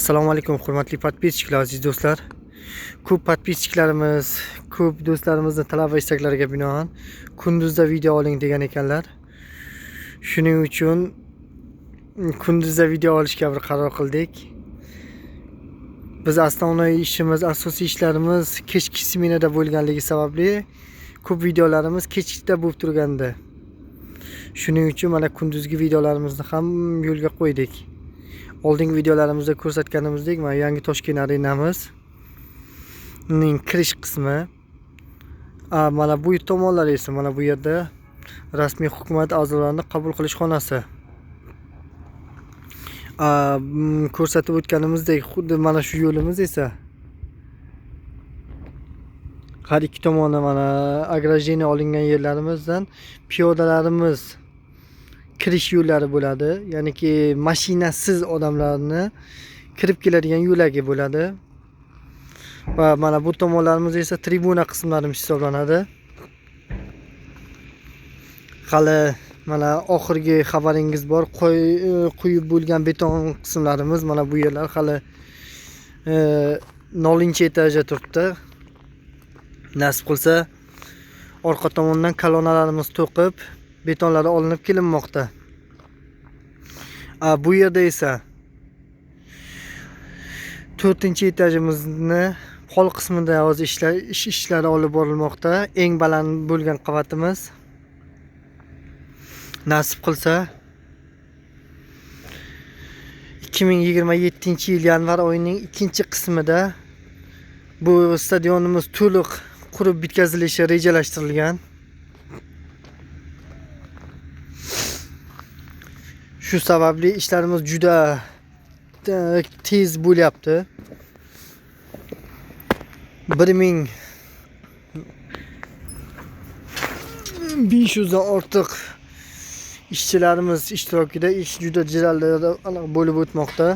Assalomu alaykum hurmatli podpischilar, aziz do'stlar. Ko'p podpischilarimiz, ko'p do'stlarimizning talab va istaklariga binoan kunduzda video oling degan ekanlar. Shuning uchun kunduzda video olishga bir qaror qildik. Biz asosiy ishimiz, asosiy ishlarimiz kechki smenada bo'lganligi sababli ko'p videolarimiz kechda bo'lib turgandi. Shuning uchun mana kunduzgi videolarimizni ham yo'lga qo'ydik. Oldingi videolarimizda ko'rsatganimizdek, mana yangi Toshkent arenamiz ning kirish qismi. Mana bu tomonlar esa mana bu yerda rasmiy hukumat a'zolarini qabul qilish xonasi. Ko'rsatib o'tganimizdek, xuddi mana shu yo'limiz esa har ikki tomoni mana agrajeniya olingan yerlarimizdan piyodalarimiz kirish yo'llari bo'ladi. Ya'niki mashinasiz odamlarni kirib keladigan yo'lagi bo'ladi. Va mana bu tomonlarimiz esa tribuna qismlarimiz hisoblanadi. Hali mana oxirgi xabaringiz bor, quyib bo'lgan beton qismlarimiz mana bu yerlar hali 0-etajda turibdi. Nasib qilsa orqa tomondan kolonalarimiz to'qib betonlari olinib kelinmoqda. Bu yerda esa 4-etajimizni pol qismida hozir ishlari olib borilmoqda. Eng baland bo'lgan qavatimiz nasib qilsa 2027-yil yanvar oyining 2-qismida bu stadionimiz to'liq qurib bitkazilishi rejalashtirilgan. Shu sababli ishlarimiz juda tez bo'lyapti. 1500 dan ortiq ishchilarimiz ishtirokida ish juda jadal bo'lib o'tmoqda.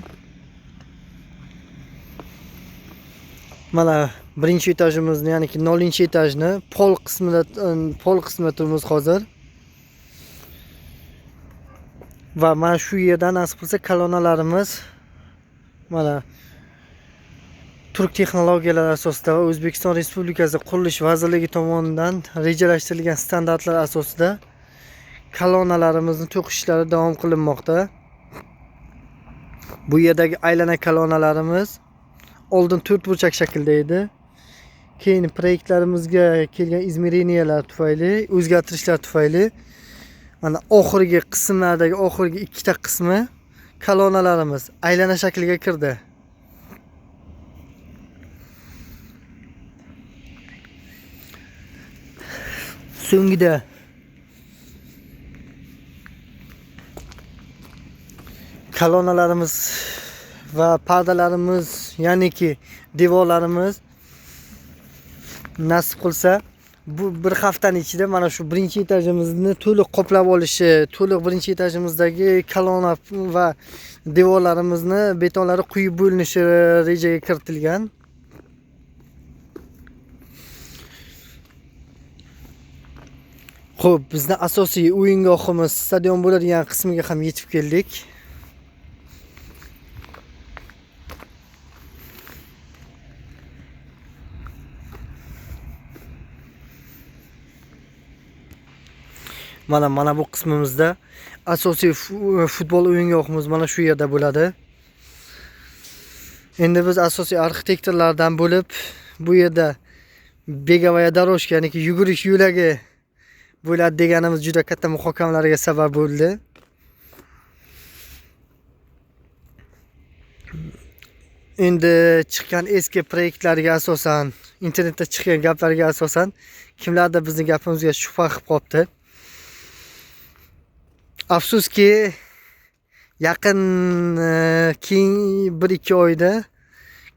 Mana 1-etajimizni, ya'ni 0-etajni pol qismida turibmiz hozir. Va mana shu yerdan nasib qilsa kolonalarimiz mana turk texnologiyalari asosida va O'zbekiston Respublikasi Qurilish vazirligi tomonidan rejalashtirilgan standartlar asosida kolonalarimizni to'qish ishlari davom qilinmoqda. Bu yerdagi aylana kolonalarimiz oldin 4 burchak shaklda edi. Keyin proyektlarimizga kelgan izmereniyalar tufayli, o'zgartirishlar tufayli mana oxirgi qismlardagi oxirgi 2 qismi kolonalarimiz aylana shakliga kirdi. So'ngida kolonalarimiz va pardalarimiz, ya'niki devorlarimiz nasib qilsa bu bir haftaning ichida mana shu 1-etajimizni to'liq qoplab olishi, to'liq 1-etajimizdagi kolona va devorlarimizni betonlari quyib bo'linishi rejaga kiritilgan. Xo'p, bizning asosiy o'yingohimiz stadion bo'ladigan qismiga ham yetib keldik. Mana bu qismimizda asosiy futbol o'yingohimiz mana shu yerda bo'ladi. Endi biz asosiy arxitektorlardan bo'lib bu yerda begovaya doroshka, ya'ni yugurish yo'lagi bo'ladi deganimiz juda katta muhokamalarga sabab bo'ldi. Endi chiqqan eski proyektlarga asosan, internetda chiqqan gaplarga asosan kimlardir bizning gapimizga shubha qilib qolibdi. Afsuski yaqin keyingi 1-2 oyda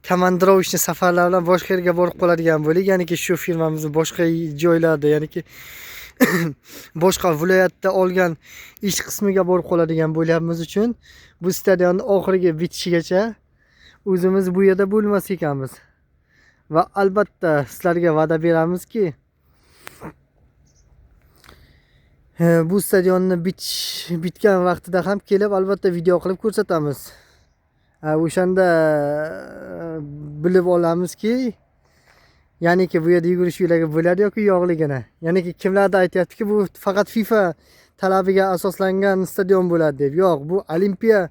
komandirovishni safarlar bilan boshqa yerga borib qoladigan bo'ldik. Ya'niki shu firmamizni boshqa joylarda, ya'niki boshqa viloyatda olgan ish qismiga borib qoladigan bo'lyapmiz uchun bu stadionni oxiriga bitishigacha o'zimiz bu yerda bo'lmas ekanmiz. Va albatta sizlarga va'da beramizki, bu stadionni bitgan vaqtida ham kelib albatta video qilib ko'rsatamiz. O'shanda bilib olamizki, ya'niki bu yerda yugurish yo'lagi bo'ladi yoki yo'qligini. Ya'niki kimlardir aytyaptiki, bu faqat FIFA talabiga asoslangan stadion bo'ladi deb. Yo'q, bu Olimpiya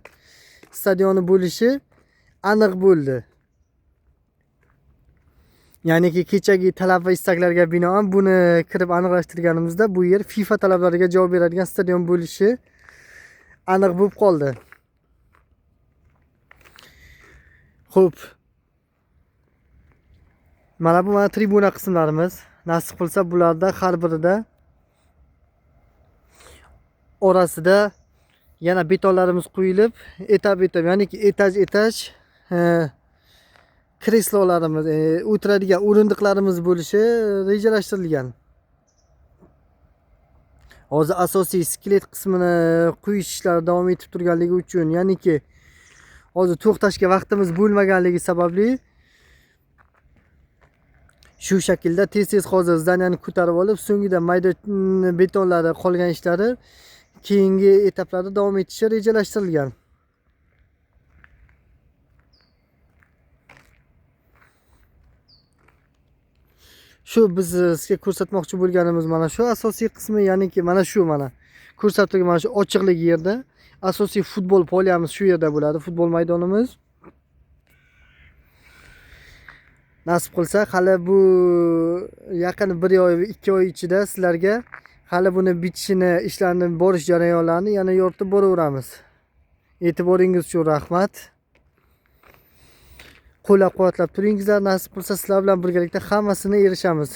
stadioni bo'lishi aniq bo'ldi. Ya'niki kechagi talab va istaklarga binoan buni kirib aniqlashtirganimizda bu yer FIFA talablariga javob beradigan stadion bo'lishi aniq bo'lib qoldi. Xo'p. Mana bu tribuna qismlarimiz. Nasib qilsa bularda har birida orasida yana betonlarimiz qo'yilib, etap-etap, ya'niki etaj kreslolarimiz, o'tiradigan o'rindiqlarimiz bo'lishi rejalashtirilgan. Hozir asosiy skelet qismini quyish ishlari davom etib turganligi uchun, ya'niki hozir to'xtashga vaqtimiz bo'lmaganligi sababli shu shaklda tez-tez hozir zdaniyani ko'tarib olib, so'ngida mayda betonlari qolgan ishlari keyingi etaplarda davom etishi rejalashtirilgan. Shu biz sizga ko'rsatmoqchi bo'lganimiz mana shu asosiy qismi, ya'niki mana shu ko'rsatib mana shu ochiqlik yerda asosiy futbol poliyamiz shu yerda bo'ladi, futbol maydonimiz. Nasib qilsa hali bu yaqin 1 oy 2 oy ichida sizlarga hali buni bitishini, ishlarni borish jarayonlarini yana yoritib boraveramiz. E'tiboringiz uchun rahmat. Qo'llab-quvvatlab turingizlar. Nasib qilsa sizlar bilan birgalikda hammasini erishamiz.